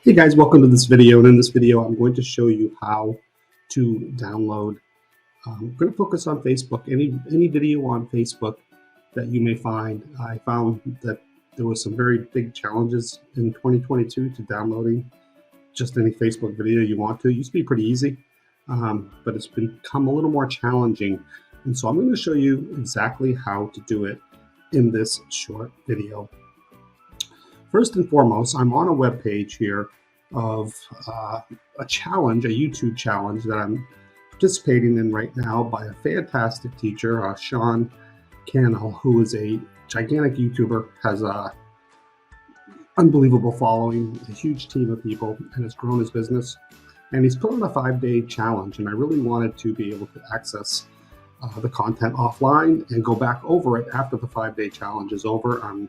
Hey guys, welcome to this video, and in this video I'm going to show you how to download. I'm going to focus on Facebook. Any video on Facebook that you may find. I found that there was some very big challenges in 2022 to downloading just any Facebook video you want to. It used to be pretty easy, but it's become a little more challenging, and so I'm going to show you exactly how to do it in this short video. First and foremost, I'm on a web page here of a challenge, a YouTube challenge that I'm participating in right now by a fantastic teacher, Sean Cannell, who is a gigantic YouTuber, has a unbelievable following, a huge team of people, and has grown his business. And he's put on a 5-day challenge, and I really wanted to be able to access the content offline and go back over it after the 5-day challenge is over. I'm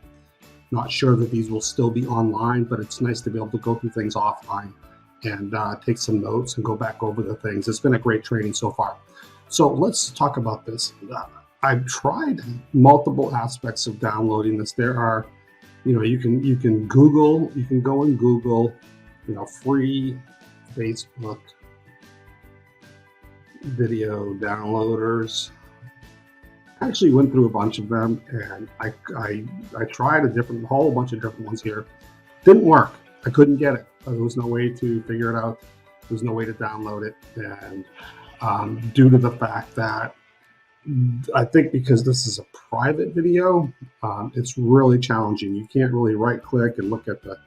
not sure that these will still be online, but it's nice to be able to go through things offline and take some notes and go back over the things. It's been a great training so far. So let's talk about this. I've tried multiple aspects of downloading this. There are, you can Google, you can go and Google, free Facebook video downloaders. I actually went through a bunch of them, and I tried a whole bunch of different ones here. Didn't work. I couldn't get it. There was no way to figure it out. There was no way to download it, and due to the fact that I think because this is a private video, it's really challenging. You can't really right-click and look at the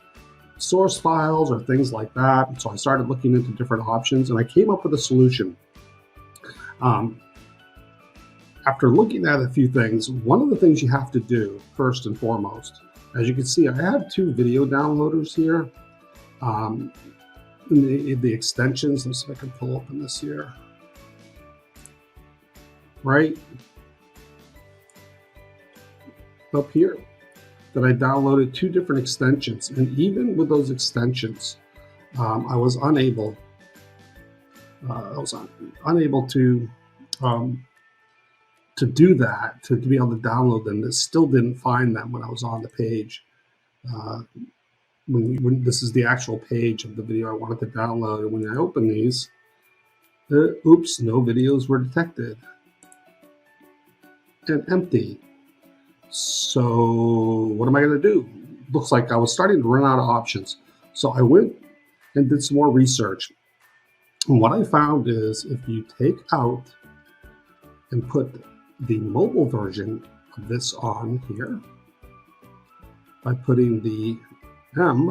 source files or things like that. So I started looking into different options, and I came up with a solution. After looking at a few things, one of the things you have to do first and foremost, as you can see, I have 2 video downloaders here. In the extensions, let's see if I can pull open this here. Right up here, that I downloaded 2 different extensions, and even with those extensions, I was unable to do that, to be able to download them. It still didn't find them when I was on the page. When this is the actual page of the video I wanted to download, and when I open these, oops, no videos were detected and empty. So what am I going to do? Looks like I was starting to run out of options. So I went and did some more research. And what I found is if you take out and put the mobile version of this on here by putting the M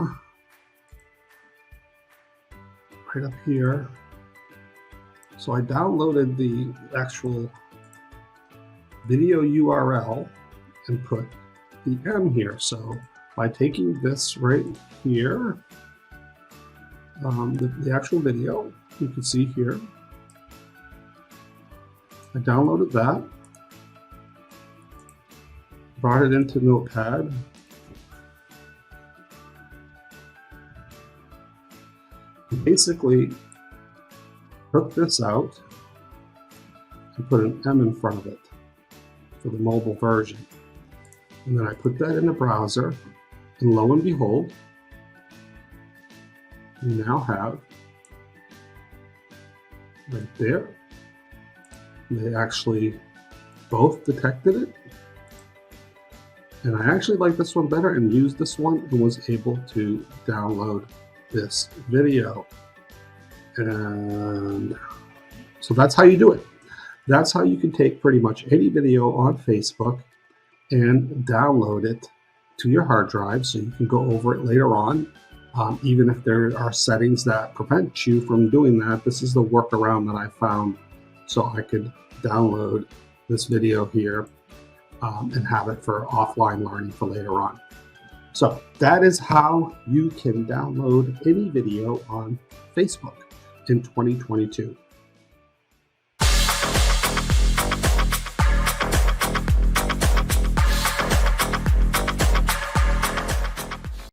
right up here. So I downloaded the actual video URL and put the M here. So by taking this right here, the actual video, you can see here, I downloaded that, brought it into Notepad, basically took this out and put an M in front of it for the mobile version. And then I put that in the browser, and lo and behold, we now have right there. They actually both detected it, and I actually like this one better and used this one and was able to download this video. And so that's how you do it. That's how you can take pretty much any video on Facebook and download it to your hard drive, so you can go over it later on. Even if there are settings that prevent you from doing that, this is the workaround that I found, so I could download this video here and have it for offline learning for later on. So that is how you can download any video on Facebook in 2022.